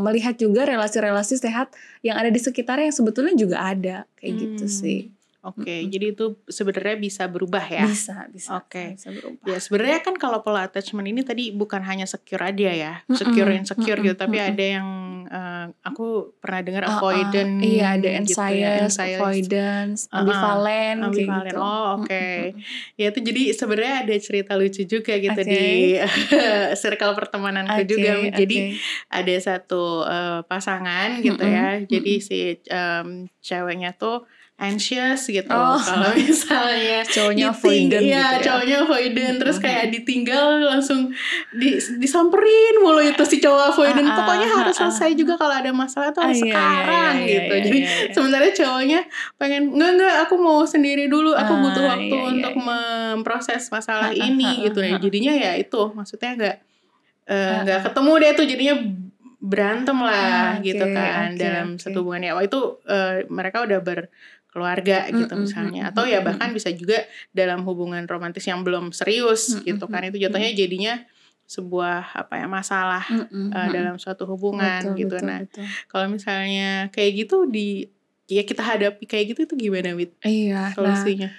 melihat juga relasi-relasi sehat yang ada di sekitarnya yang sebetulnya juga ada kayak gitu sih. Oke, jadi itu sebenarnya bisa berubah ya? Bisa Oke. bisa berubah. Ya sebenarnya kan kalau pola attachment ini tadi bukan hanya secure aja ya, secure insecure gitu, tapi ada yang aku pernah dengar avoidant, iya ada gitu ya, anxious, avoidance, ambivalen kayak gitu. Oh oke. Ya itu jadi sebenarnya ada cerita lucu juga gitu Oke. di circle pertemananku juga. Jadi ada satu pasangan gitu ya. Jadi si ceweknya tuh anxious gitu. Kalau misalnya cowoknya avoidant gitu ya. Cowoknya avoidant terus kayak ditinggal langsung disamperin mulu itu si cowok avoidant. Pokoknya harus selesai juga kalau ada masalah tuh harus sekarang gitu. Jadi sebenarnya cowoknya pengen enggak aku mau sendiri dulu. Aku butuh waktu untuk memproses masalah ini gitu ya. Jadinya ya itu maksudnya enggak ketemu deh tuh, jadinya berantem lah gitu kan dalam satu hubungan ya. Itu mereka udah berkeluarga gitu misalnya, atau ya bahkan bisa juga dalam hubungan romantis yang belum serius gitu kan, itu jatuhnya jadinya sebuah masalah dalam suatu hubungan gitu. Kalau misalnya kayak gitu kita hadapi kayak gitu itu gimana Wit? Iya, solusinya?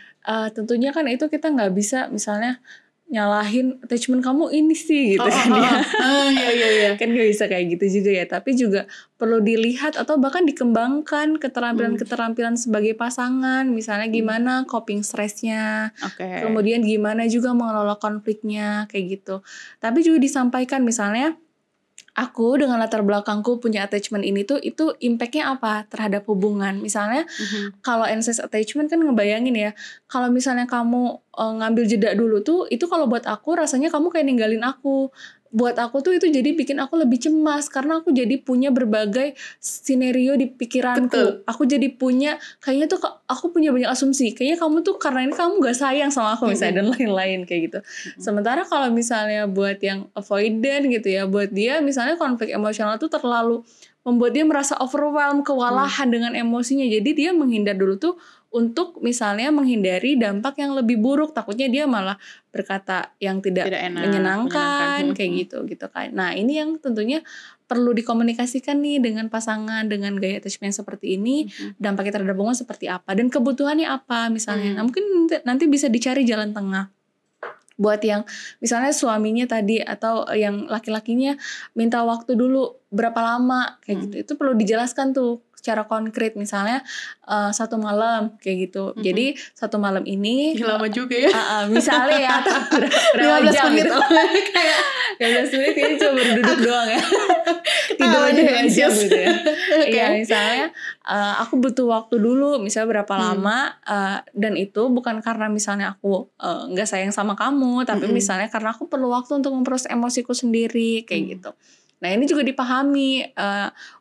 Tentunya kan itu kita nggak bisa misalnya nyalahin attachment kamu ini sih gitu kan ya. Iya. Kan gak bisa kayak gitu juga ya. Tapi juga perlu dilihat atau bahkan dikembangkan keterampilan-keterampilan sebagai pasangan. Misalnya gimana coping stressnya. Kemudian gimana juga mengelola konfliknya kayak gitu. Tapi juga disampaikan misalnya aku dengan latar belakangku punya attachment ini tuh, itu impactnya apa terhadap hubungan. Misalnya kalau anxious attachment kan ngebayangin ya, kalau misalnya kamu ngambil jeda dulu tuh, itu kalau buat aku rasanya kamu kayak ninggalin aku. Buat aku tuh itu jadi bikin aku lebih cemas karena aku jadi punya berbagai skenario di pikiranku. Betul. Aku jadi punya, kayaknya tuh aku punya banyak asumsi. Kayaknya kamu tuh karena ini kamu gak sayang sama aku misalnya dan lain-lain kayak gitu. Sementara kalau misalnya buat yang avoidant gitu ya, buat dia misalnya konflik emosional tuh terlalu membuat dia merasa overwhelmed, kewalahan dengan emosinya. Jadi dia menghindar dulu tuh untuk misalnya menghindari dampak yang lebih buruk, takutnya dia malah berkata yang tidak menyenangkan kayak gitu kan. Nah ini yang tentunya perlu dikomunikasikan nih dengan pasangan dengan gaya attachment seperti ini, dampaknya terhadap hubungan seperti apa dan kebutuhannya apa misalnya. Nah mungkin nanti bisa dicari jalan tengah. Buat yang misalnya suaminya tadi atau yang laki-lakinya minta waktu dulu berapa lama kayak gitu, itu perlu dijelaskan tuh secara konkret, misalnya 1 malam kayak gitu. Jadi 1 malam ini lama juga ya. Misalnya ya atau berapa jam gitu. Kayak 15 menit ini cuma berduduk doang ya. Tidur aja 2 jam gitu ya. Iya misalnya aku butuh waktu dulu misalnya berapa lama, dan itu bukan karena misalnya aku gak sayang sama kamu, tapi misalnya karena aku perlu waktu untuk memproses emosiku sendiri kayak gitu. Nah ini juga dipahami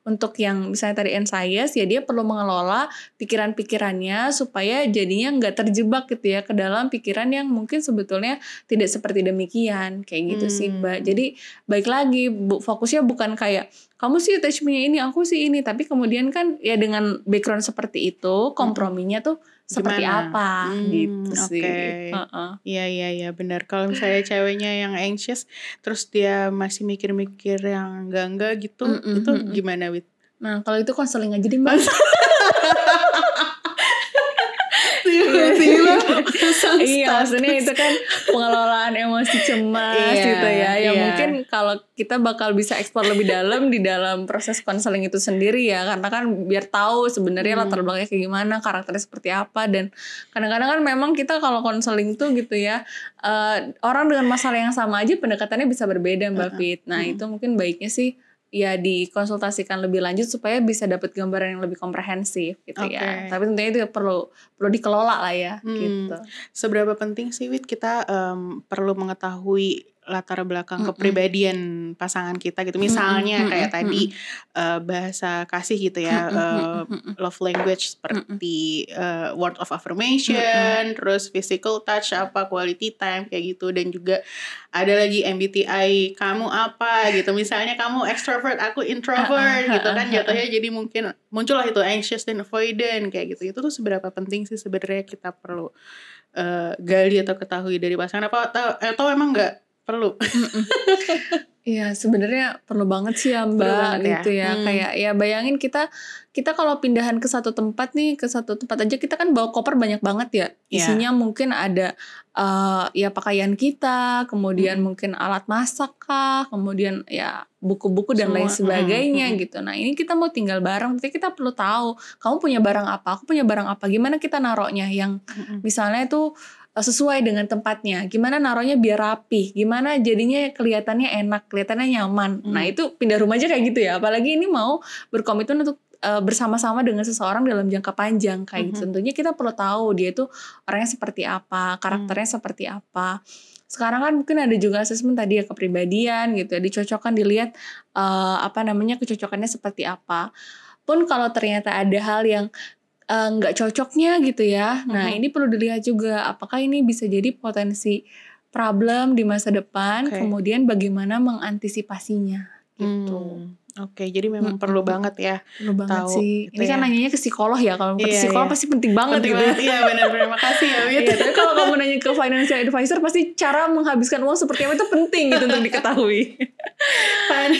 untuk yang misalnya tadi anxious ya, dia perlu mengelola pikiran-pikirannya supaya jadinya nggak terjebak gitu ya ke dalam pikiran yang mungkin sebetulnya tidak seperti demikian kayak gitu sih Mbak. Jadi baik lagi fokusnya bukan kayak kamu sih attachment-nya ini, aku sih ini, tapi kemudian kan ya dengan background seperti itu komprominya tuh seperti apa gitu sih. Iya benar. Kalau misalnya ceweknya yang anxious terus dia masih mikir-mikir yang enggak gitu, itu gimana Wit? Nah kalau itu konseling aja deh Mbak. Iya maksudnya itu kan pengelolaan emosi cemas gitu ya. Yang mungkin kalau kita bakal bisa eksplor lebih dalam di dalam proses konseling itu sendiri ya, karena kan biar tahu sebenarnya latar belakangnya kayak gimana, karakternya seperti apa. Dan kadang-kadang kan memang kita kalau konseling tuh gitu ya, orang dengan masalah yang sama aja pendekatannya bisa berbeda Mbak Fit. Nah itu mungkin baiknya sih ya dikonsultasikan lebih lanjut supaya bisa dapat gambaran yang lebih komprehensif gitu ya. Tapi tentunya itu perlu dikelola lah ya gitu. Seberapa penting sih Wit kita perlu mengetahui latar belakang kepribadian pasangan kita gitu. Misalnya kayak tadi bahasa kasih gitu ya, love language seperti word of affirmation, terus physical touch apa, quality time kayak gitu, dan juga ada lagi MBTI kamu apa gitu. Misalnya kamu extrovert, aku introvert gitu kan jatuhnya, jadi mungkin muncullah itu anxious dan avoidant kayak gitu. Itu tuh seberapa penting sih sebenarnya kita perlu gali atau ketahui dari pasangan, atau emang nggak perlu? Iya, sebenarnya perlu banget sih ya Mbak, banget ya. gitu ya. Kayak ya bayangin kita kalau pindahan ke satu tempat nih, ke satu tempat aja kita kan bawa koper banyak banget ya. Isinya mungkin ada ya pakaian kita, kemudian mungkin alat masak kah, kemudian ya buku-buku dan lain sebagainya gitu. Nah, ini kita mau tinggal bareng, tapi kita perlu tahu kamu punya barang apa, aku punya barang apa, gimana kita naruhnya yang misalnya itu sesuai dengan tempatnya, gimana naruhnya biar rapi, gimana jadinya kelihatannya enak, kelihatannya nyaman. Nah, itu pindah rumah aja kayak gitu ya. Apalagi ini mau berkomitmen untuk bersama-sama dengan seseorang dalam jangka panjang kayak gitu. Tentunya kita perlu tahu dia itu orangnya seperti apa, karakternya seperti apa. Sekarang kan mungkin ada juga asesmen tadi ya kepribadian gitu ya, dicocokkan, dilihat kecocokannya seperti apa. Pun kalau ternyata ada hal yang nggak cocoknya gitu ya, nah ini perlu dilihat juga apakah ini bisa jadi potensi problem di masa depan, kemudian bagaimana mengantisipasinya gitu. Oke, jadi memang perlu banget ya. Perlu banget tahu sih. gitu Ini kan ya. nanyanya ke psikolog ya. Kalau ke psikolog pasti penting banget gitu. Iya benar-benar. Makasih ya Wit. Iya, tapi kalau kamu nanya ke financial advisor pasti cara menghabiskan uang seperti apa itu penting gitu untuk diketahui.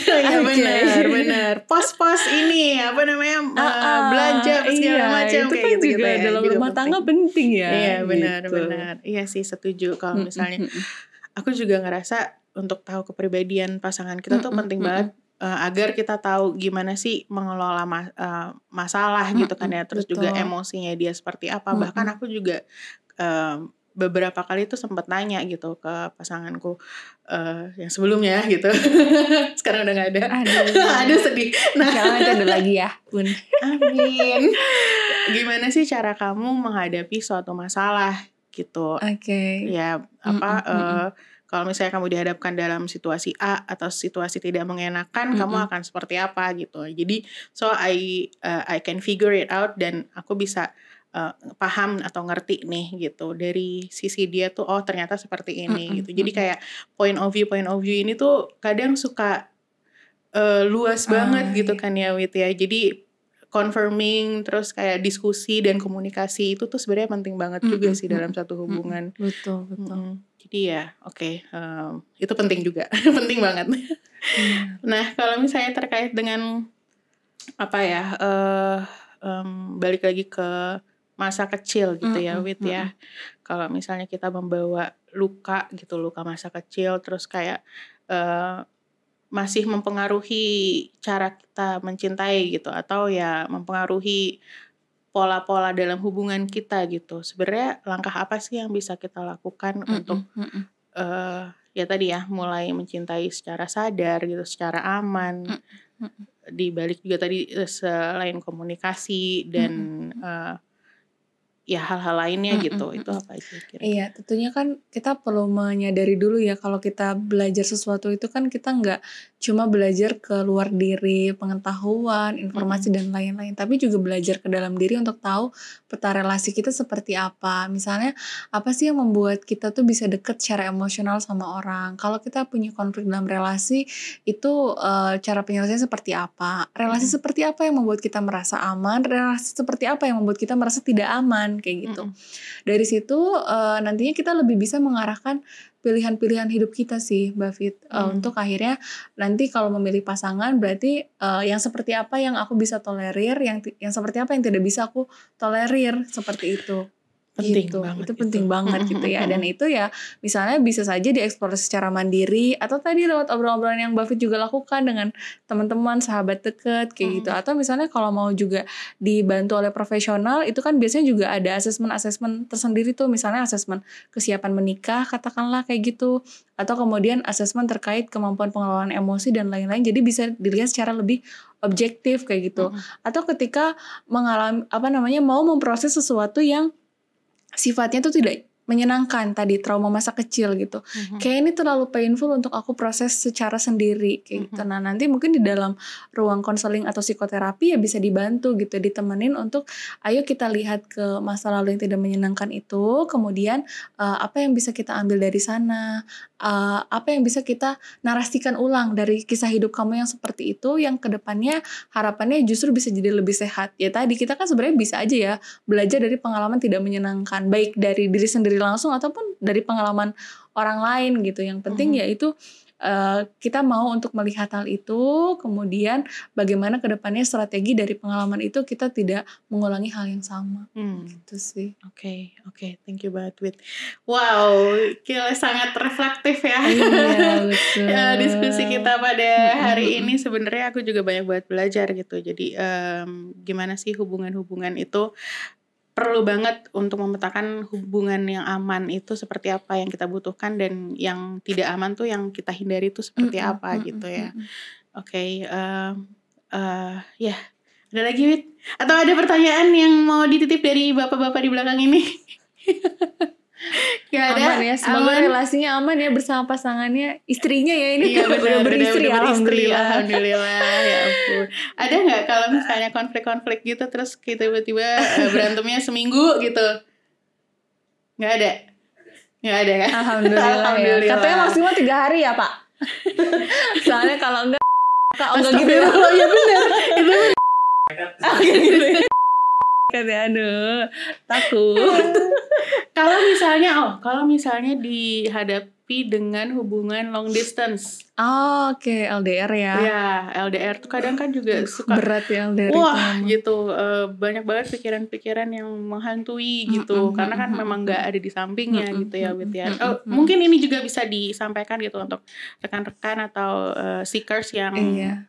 Iya benar. Pos-pos ini belanja segala macam itu kayak kan gitu juga ya. dalam rumah tangga penting ya. Iya benar. Gitu. Iya sih, setuju. Kalau misalnya aku juga ngerasa untuk tahu kepribadian pasangan kita tuh penting banget. Agar kita tahu gimana sih mengelola masalah gitu kan ya, terus juga emosinya dia seperti apa. Bahkan aku juga beberapa kali tuh sempat nanya gitu ke pasanganku yang sebelumnya gitu. Sekarang udah nggak ada. Aduh sedih. Nah, jangan ada lagi ya Bun. Amin. Gimana sih cara kamu menghadapi suatu masalah gitu? Ya kalau misalnya kamu dihadapkan dalam situasi A atau situasi tidak mengenakan, kamu akan seperti apa gitu. Jadi I can figure it out, dan aku bisa paham atau ngerti nih gitu dari sisi dia tuh, oh ternyata seperti ini gitu. Jadi kayak point of view ini tuh kadang suka luas banget gitu kan ya Wit ya. Jadi confirming, terus kayak diskusi dan komunikasi itu tuh sebenarnya penting banget juga sih dalam satu hubungan. Betul. Jadi ya itu penting juga. Penting banget. Nah, kalau misalnya terkait dengan balik lagi ke masa kecil gitu ya Wit ya. Kalau misalnya kita membawa luka masa kecil, terus kayak masih mempengaruhi cara kita mencintai gitu, atau ya mempengaruhi pola-pola dalam hubungan kita gitu. Sebenarnya langkah apa sih yang bisa kita lakukan untuk ya tadi ya, mulai mencintai secara sadar gitu, secara aman. Di balik juga tadi selain komunikasi dan ya hal-hal lainnya gitu. Itu apa aja kira-kira? Iya, tentunya kan kita perlu menyadari dulu ya kalau kita belajar sesuatu itu kan kita nggak cuma belajar ke luar diri, pengetahuan, informasi dan lain-lain, tapi juga belajar ke dalam diri untuk tahu peta relasi kita seperti apa. Misalnya apa sih yang membuat kita tuh bisa deket secara emosional sama orang. Kalau kita punya konflik dalam relasi itu cara penyelesaiannya seperti apa? Relasi seperti apa yang membuat kita merasa aman? Relasi seperti apa yang membuat kita merasa tidak aman? Kayak gitu. Dari situ nantinya kita lebih bisa mengarahkan pilihan-pilihan hidup kita sih Mbak Fit, untuk akhirnya nanti kalau memilih pasangan berarti yang seperti apa yang aku bisa tolerir, yang seperti apa yang tidak bisa aku tolerir, seperti itu. Penting gitu. banget Itu penting banget gitu ya. Dan itu ya misalnya bisa saja dieksplor secara mandiri, atau tadi lewat obrolan-obrolan yang Mbak Fit juga lakukan dengan teman-teman, sahabat dekat kayak gitu. Atau misalnya kalau mau juga dibantu oleh profesional, itu kan biasanya juga ada asesmen tersendiri tuh, misalnya asesmen kesiapan menikah katakanlah kayak gitu, atau kemudian asesmen terkait kemampuan pengelolaan emosi dan lain-lain. Jadi bisa dilihat secara lebih objektif kayak gitu. Atau ketika mengalami mau memproses sesuatu yang sifatnya tuh tidak menyenangkan tadi, trauma masa kecil gitu. Kayak ini terlalu painful untuk aku proses secara sendiri kayak gitu. Nah, nanti mungkin di dalam ruang konseling atau psikoterapi ya bisa dibantu gitu, ditemenin untuk ayo kita lihat ke masa lalu yang tidak menyenangkan itu, kemudian apa yang bisa kita ambil dari sana, apa yang bisa kita narasikan ulang dari kisah hidup kamu yang seperti itu, yang kedepannya harapannya justru bisa jadi lebih sehat. Ya tadi kita kan sebenarnya bisa aja ya belajar dari pengalaman tidak menyenangkan, baik dari diri sendiri langsung ataupun dari pengalaman orang lain gitu. Yang penting yaitu kita mau untuk melihat hal itu, kemudian bagaimana kedepannya strategi dari pengalaman itu kita tidak mengulangi hal yang sama. Gitu sih. Oke, thank you banget Wit. Wow, gila sangat reflektif ya. Iya betul. Diskusi kita pada hari ini sebenarnya aku juga banyak banget belajar gitu. Jadi gimana sih hubungan-hubungan itu perlu banget untuk memetakan hubungan yang aman itu seperti apa yang kita butuhkan, dan yang tidak aman tuh yang kita hindari itu seperti apa gitu ya. Oke, ya. Ada lagi Wit? Atau ada pertanyaan yang mau dititip dari bapak-bapak di belakang ini? Gak ada? Aman ya, semoga relasinya aman ya bersama pasangannya, istrinya ya ini. Iya benar, udah beristri, alhamdulillah. Ya ampun. Ada nggak kalau misalnya konflik-konflik gitu terus tiba-tiba berantemnya seminggu gitu? Nggak ada? Nggak ada kan? Alhamdulillah. Ya. Katanya maksimal 3 hari ya Pak. Soalnya kalau enggak gitu ya. Ya benar. Itu gitu ya. Katanya aduh takut. Kalau misalnya dihadapi dengan hubungan long distance. Oke, LDR ya. Ya, LDR tuh kadang kan juga suka berat ya LDR. Wah, gitu. Banyak banget pikiran-pikiran yang menghantui gitu. Karena kan memang nggak ada di sampingnya gitu ya, Wit ya. Mungkin ini juga bisa disampaikan gitu untuk rekan-rekan atau seekers yang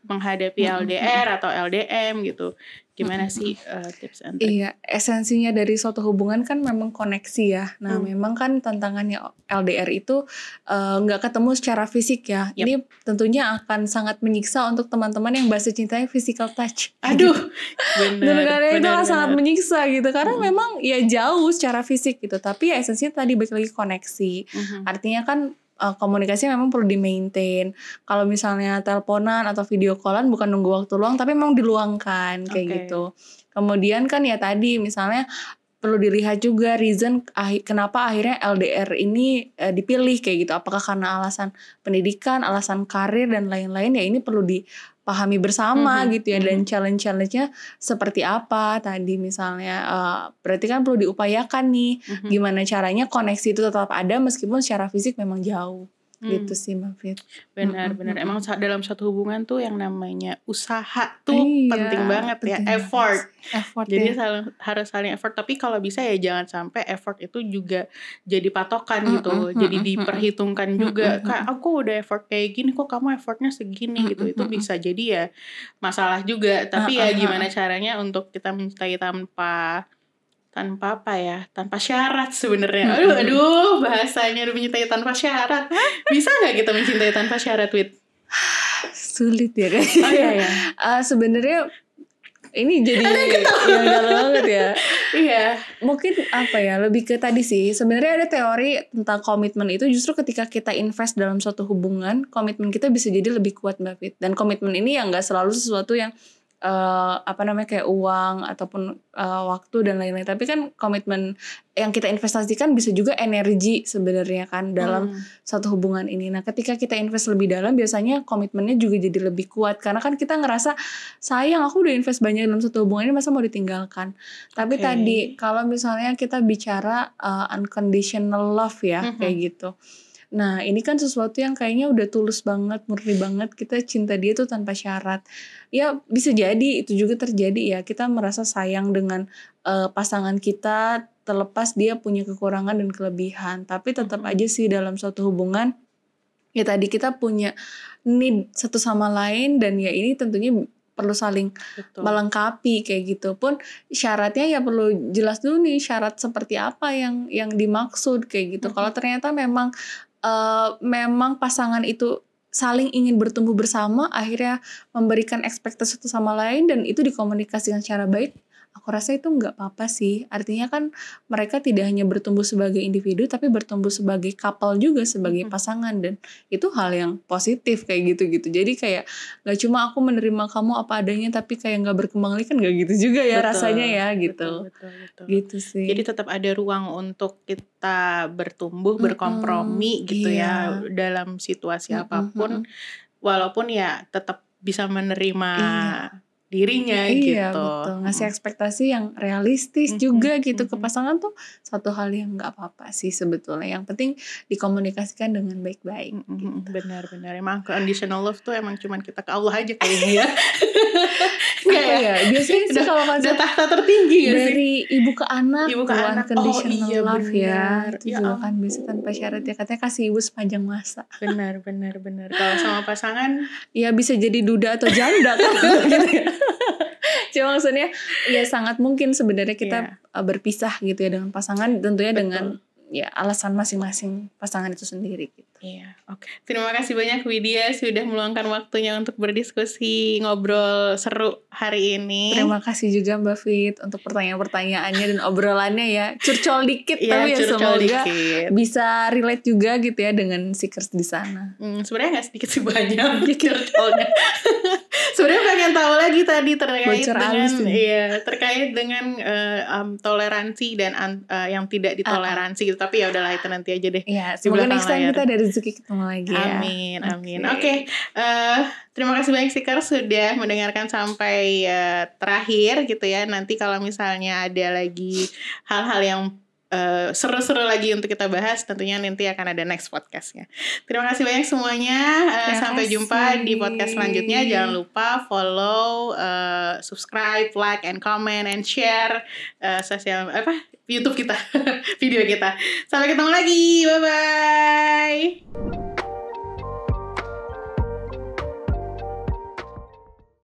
menghadapi LDR atau LDM gitu. Gimana sih tips and trick? Iya, esensinya dari suatu hubungan kan memang koneksi ya. Nah, memang kan tantangannya LDR itu nggak ketemu secara fisik ya. Ini tentunya akan sangat menyiksa untuk teman-teman yang bahasa cintanya physical touch. Aduh, benar. Itu kan sangat menyiksa gitu. Karena memang ya jauh secara fisik gitu. Tapi ya esensinya tadi balik lagi koneksi. Artinya kan komunikasi memang perlu di-maintain. Kalau misalnya teleponan atau video callan bukan nunggu waktu luang, tapi memang diluangkan kayak gitu. Kemudian kan ya tadi misalnya perlu dilihat juga reason kenapa akhirnya LDR ini dipilih kayak gitu. Apakah karena alasan pendidikan, alasan karir dan lain-lain, ya ini perlu dipahami bersama gitu ya. Dan challenge-nya seperti apa tadi misalnya berarti kan perlu diupayakan nih gimana caranya koneksi itu tetap ada meskipun secara fisik memang jauh. Gitu sih Mbak Fit. Benar. Emang dalam suatu hubungan tuh yang namanya usaha tuh penting banget ya, effort jadi harus saling effort. Tapi kalau bisa ya jangan sampai effort itu juga jadi patokan gitu. Jadi diperhitungkan juga, kayak aku udah effort kayak gini kok kamu effortnya segini gitu. Itu bisa jadi ya masalah juga. Tapi ya gimana caranya untuk kita mencintai tanpa apa ya, tanpa syarat sebenarnya. Aduh bahasanya udah mencintai tanpa syarat. Bisa nggak kita mencintai tanpa syarat, Wit? Sulit ya kayaknya. Oh iya. Sebenarnya ini jadi yang dalam banget ya. Iya. Mungkin apa ya, lebih ke tadi sih. Sebenarnya ada teori tentang komitmen itu justru ketika kita invest dalam suatu hubungan, komitmen kita bisa jadi lebih kuat Mbak Fit. Dan komitmen ini ya nggak selalu sesuatu yang kayak uang ataupun waktu dan lain-lain, tapi kan komitmen yang kita investasikan bisa juga energi sebenarnya kan dalam satu hubungan ini. Nah, ketika kita invest lebih dalam biasanya komitmennya juga jadi lebih kuat karena kan kita ngerasa sayang aku udah invest banyak dalam satu hubungan ini masa mau ditinggalkan. Tapi tadi kalau misalnya kita bicara unconditional love ya kayak gitu. Nah ini kan sesuatu yang kayaknya udah tulus banget, murni banget, kita cinta dia tuh tanpa syarat. Ya bisa jadi itu juga terjadi ya, kita merasa sayang dengan pasangan kita terlepas dia punya kekurangan dan kelebihan. Tapi tetap aja sih dalam suatu hubungan ya tadi kita punya need satu sama lain, dan ya ini tentunya perlu saling melengkapi kayak gitu. Pun syaratnya ya perlu jelas dulu nih syarat seperti apa yang dimaksud kayak gitu. Kalau ternyata memang pasangan itu saling ingin bertumbuh bersama, akhirnya memberikan ekspektasi satu sama lain dan itu dikomunikasikan secara baik, aku rasa itu nggak apa-apa sih. Artinya kan mereka tidak hanya bertumbuh sebagai individu, tapi bertumbuh sebagai couple juga, sebagai pasangan. Dan itu hal yang positif kayak gitu-gitu. Jadi kayak gak cuma aku menerima kamu apa adanya, tapi kayak gak berkembang lagi, kan gak gitu juga ya rasanya ya gitu. Betul. Gitu sih. Jadi tetap ada ruang untuk kita bertumbuh, berkompromi gitu ya dalam situasi apapun, walaupun ya tetap bisa menerima dirinya Iya gitu. betul, ngasih ekspektasi yang realistis juga gitu ke pasangan tuh satu hal yang nggak apa-apa sih sebetulnya. Yang penting dikomunikasikan dengan baik-baik. Gitu. Benar-benar emang conditional love tuh emang cuman kita ke Allah aja kayaknya ya. Apa ya? Biasanya sih kalau konsep udah tahta tertinggi ya dari sih? ibu ke anak, Ibu ke anak. unconditional love benar. ya. Itu juga kan bisa tanpa syarat ya, katanya kasih ibu sepanjang masa. Benar. Kalau sama pasangan ya bisa jadi duda atau janda kan gitu ya. Cuma maksudnya ya sangat mungkin sebenarnya kita berpisah gitu ya dengan pasangan, tentunya dengan ya alasan masing-masing pasangan itu sendiri gitu. Iya, oke. Terima kasih banyak Widya sudah meluangkan waktunya untuk berdiskusi, ngobrol seru hari ini. Terima kasih juga Mbak Fit untuk pertanyaan-pertanyaannya dan obrolannya ya. Curcol dikit tapi ya semoga bisa relate juga gitu ya dengan seekers di sana. Sebenarnya nggak sedikit sih, banyak curcolnya. Sebenarnya pengen tahu lagi tadi terkait dengan toleransi dan yang tidak ditoleransi gitu. Tapi ya udahlah, itu nanti aja deh. Iya, semoga next time kita ada rezeki ketemu lagi ya. Amin. Oke. Terima kasih banyak Seekers sudah mendengarkan sampai terakhir gitu ya. Nanti kalau misalnya ada lagi hal-hal yang seru-seru lagi untuk kita bahas, tentunya nanti akan ada next podcastnya. Terima kasih banyak semuanya. Sampai jumpa di podcast selanjutnya. Jangan lupa follow, subscribe, like, and comment, and share YouTube kita, video kita. Sampai ketemu lagi. Bye-bye.